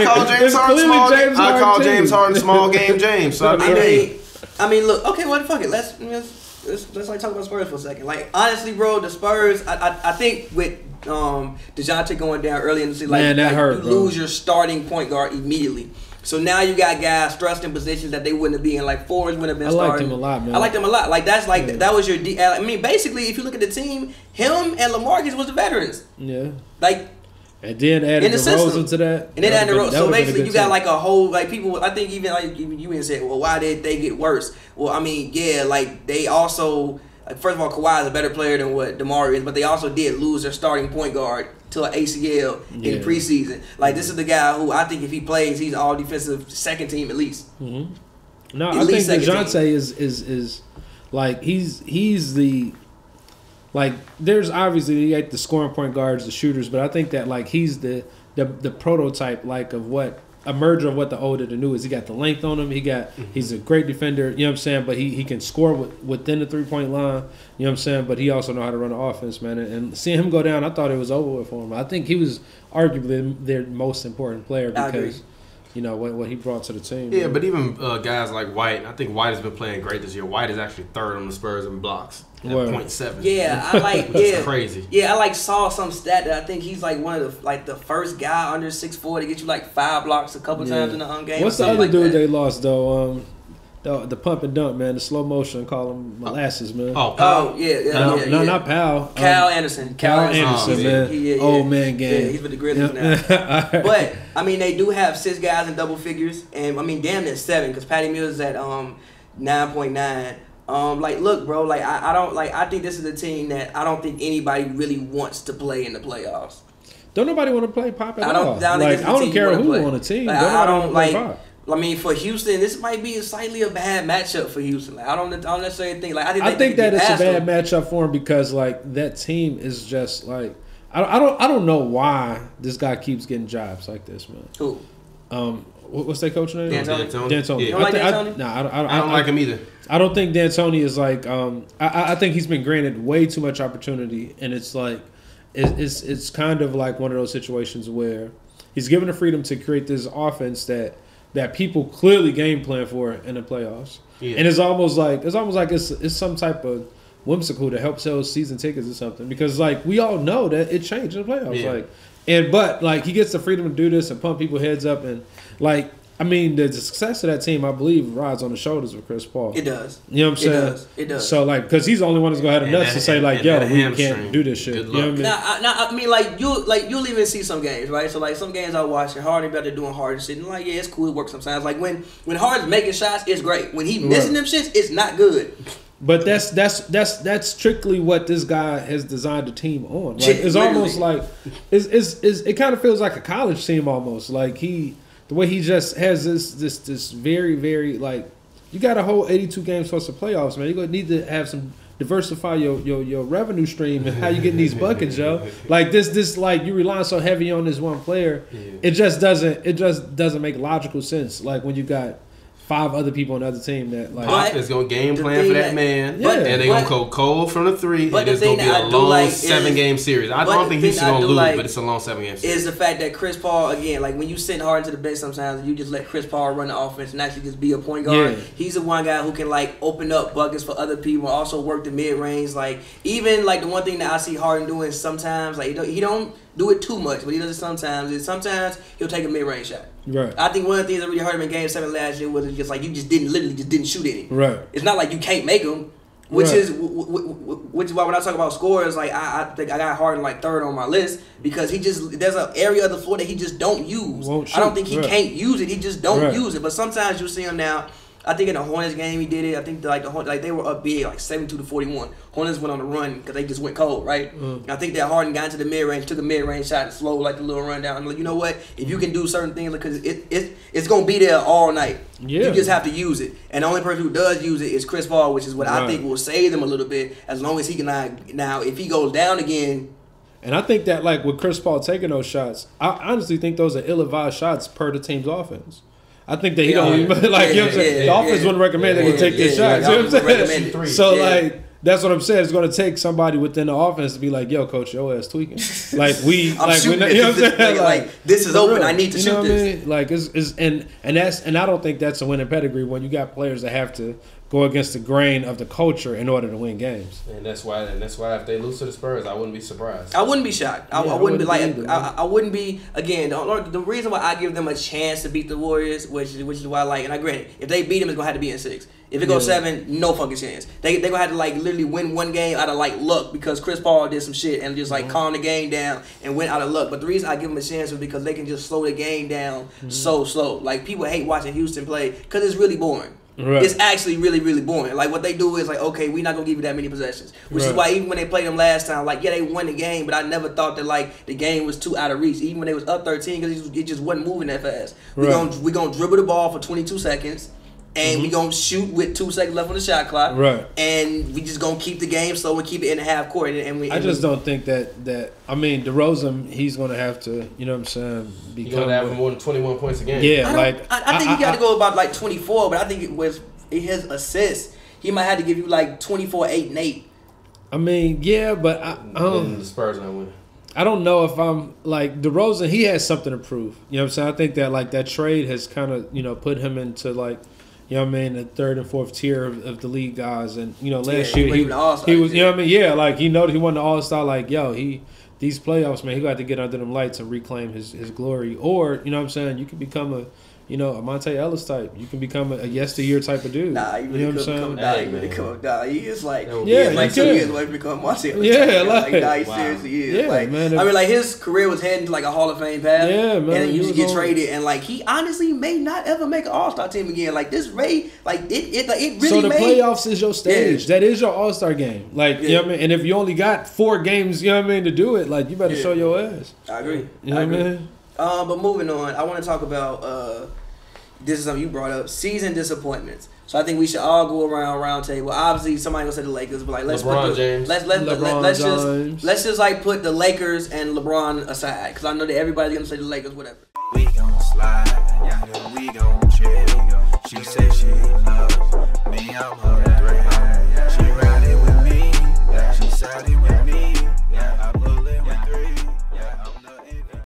I call James Harden small. I call James Harden small game James. So I mean, look. Okay, well, fuck it. Let's like talk about Spurs for a second. Like honestly, bro, the Spurs. I think with DeJounte going down early in the season, that hurt, you lose your starting point guard immediately. So now you got guys thrust in positions that they wouldn't be in. Like Forrest wouldn't have been starting. I liked him a lot, man. I liked him a lot. Like that's like that was your. I mean, basically, if you look at the team, him and LaMarcus was the veterans. Yeah. Like. And then added the Rose into that. And then added the Rose. So basically, you got like a whole like people. I think even like you even said, well, why did they get worse? Well, I mean, yeah, like they also. Like, first of all, Kawhi is a better player than what DeMar is, but they also did lose their starting point guard to an ACL in preseason. Like, this is the guy who I think if he plays, he's all defensive second team at least. Mm-hmm. No, I think DeJounte is like he's the like. There's obviously you got the scoring point guards, the shooters, but I think that like he's the prototype like of what. A merger of what the old and the new is. He got the length on him. He's a great defender. You know what I'm saying? But he can score within the 3-point line. You know what I'm saying? But he also know how to run the offense, man. And seeing him go down, I thought it was over with for him. I think he was arguably their most important player because you know what he brought to the team. Yeah, man. But even guys like White, I think White has been playing great this year. White is actually third on the Spurs in blocks at 0.7. Yeah, I like. That's crazy. Yeah, I like saw some stat that I think he's like one of the first guy under 6'4" to get you like 5 blocks a couple times in the game. What's the other dude they lost though? The pump and dump, man. The slow motion, call him molasses, man. Oh, Powell. No, not Powell. Kyle Anderson. Kyle Anderson, man. Old man game. Yeah, he's with the Grizzlies now. But I mean, they do have 6 guys in double figures, and I mean, damn near 7 because Patty Mills is at 9.9. Like, look, bro. Like, I don't like. I think this is a team that I don't think anybody really wants to play in the playoffs. Don't nobody want to play Pop at all. I don't care who on the team. Like, I don't like. Pop. I mean, for Houston, this might be slightly a bad matchup for Houston. Like, I don't necessarily think. Like, I think that it's a bad matchup for him because like that team is just like I don't know why this guy keeps getting jobs like this, man. Who? What's that coach name? D'Antoni. Yeah. You don't like D'Antoni? I don't like him either. I don't think D'Antoni is like. I think he's been granted way too much opportunity, and it's like it's kind of like one of those situations where he's given the freedom to create this offense that people clearly game plan for in the playoffs. Yeah. And it's almost like it's some type of whimsical to help sell season tickets or something because like we all know that it changed in the playoffs. Yeah. But he gets the freedom to do this and pump people's heads up and like I mean the success of that team I believe rides on the shoulders of Chris Paul. It does. You know what I'm saying? It does. So like because he's the only one that's gonna have the nuts to say like yo we can't do this shit. You know what I mean? Now I mean like you'll even see some games right. So like some games I watch and Harden better doing Harden shit and like yeah it's cool it works sometimes like when Harden's making shots it's great when he missing them shits it's not good. But that's strictly what this guy has designed the team on. Like, it's almost like it kind of feels like a college team almost. Like the way he just has this very very like you got a whole 82 games plus the playoffs, man. You're gonna need to have some diversify your revenue stream and how you getting these buckets, yo. Like this like you relying so heavy on this one player, it just doesn't make logical sense. Like when you got 5 other people on the other team that like Pop is gonna game plan for that man, and they gonna go cold from the 3. But it's gonna be a long 7-game series. I don't think Houston gonna lose, but it's a long 7-game series. Is the fact that Chris Paul again, like when you send Harden to the bench, sometimes you just let Chris Paul run the offense and actually just be a point guard. Yeah. He's the one guy who can like open up buckets for other people, also work the mid range. Like even like the one thing that I see Harden doing sometimes, like he don't do it too much, but he does it sometimes. And sometimes he'll take a mid range shot. Right. I think one of the things that really hurt him in Game 7 last year was just like you just didn't shoot any. Right. It's not like you can't make them, which is why when I talk about scores, like I think I got Harden like 3rd on my list because there's an area of the floor that he just don't use. I don't think he can't use it. He just don't use it. But sometimes you see him now. I think in the Hornets game he did it. I think the Hornets, like they were up big, like 72-41. Hornets went on the run because they just went cold, right? I think that Harden got into the mid range, took a mid range shot, and slowed like the little run down. I'm like, you know what? If you can do certain things, because it's gonna be there all night. Yeah. You just have to use it. And the only person who does use it is Chris Paul, which is what I think will save them a little bit as long as he can. Now, if he goes down again. And I think that like with Chris Paul taking those shots, I honestly think those are ill-advised shots per the team's offense. I think that he don't even, like, you know what I'm saying? The offense wouldn't recommend they would take these shots. You know what I'm saying? So, like, that's what I'm saying. It's going to take somebody within the offense to be like, "Yo, coach, your ass tweaking." Like we, I'm like shooting you know what I'm saying? Like this is open. I need to shoot this. I mean? Like and I don't think that's a winning pedigree when you got players that have to go against the grain of the culture in order to win games. And that's why if they lose to the Spurs, I wouldn't be surprised. I wouldn't be shocked. I wouldn't be like either, I wouldn't be again. The reason why I give them a chance to beat the Warriors, which is why I like. And I grant if they beat them, it's gonna have to be in 6. If it goes 7, no fucking chance. They gonna have to like literally win one game out of like luck because Chris Paul did some shit and just like calm the game down and went out of luck. But the reason I give them a chance is because they can just slow the game down so slow. Like people hate watching Houston play because it's really boring. Right. It's actually really, really boring. Like what they do is like, okay, we're not gonna give you that many possessions, which is why even when they played them last time, like they won the game, but I never thought that like the game was too out of reach, even when they was up 13 because it just wasn't moving that fast. We gonna dribble the ball for 22 seconds. And we gonna shoot with 2 seconds left on the shot clock, right? And we just gonna keep the game slow and keep it in the half court. I just don't think that. I mean, DeRozan, he's gonna have to, you know what I'm saying? He's gonna have more than 21 points a game. Yeah, I think he got to go about like 24, but I think it was his assists. He might have to give you like 24, 8, and 8. I mean, yeah, but the Spurs not win. I don't know if I'm like DeRozan. He has something to prove. You know what I'm saying? I think that like that trade has kind of put him into like. You know what I mean? The 3rd and 4th tier of the league guys. And, last year he was, you know what I mean? Yeah, like he won the All-Star. Like, yo, these playoffs, man, he got to get under them lights and reclaim his glory. Or, you know what I'm saying? You can become a Monte Ellis type. You can become a yesteryear type of dude. Nah, you really could become He is like, 2 years away from becoming Monte Ellis. Yeah, he seriously is. Yeah, like, man. I mean, like his career was heading to like a Hall of Fame path. Yeah, man. And you just get traded, and like he honestly may not ever make an All-Star team again. Like this Ray, like it really. So the playoffs is your stage. Yeah. That is your All-Star game. Like you know what I mean. And if you only got 4 games, you know what I mean, to do it, like you better show your ass. I agree. You know what I mean? But moving on, I want to talk about this is something you brought up, season disappointments. So I think we should all go around round table. Obviously, somebody gonna say the Lakers, but like let's just like put the Lakers and LeBron aside because I know that everybody's gonna say the Lakers, whatever. We gon' slide, we gon' chill. She said she loves me, I'm her thread. She riding with me, she siding with me.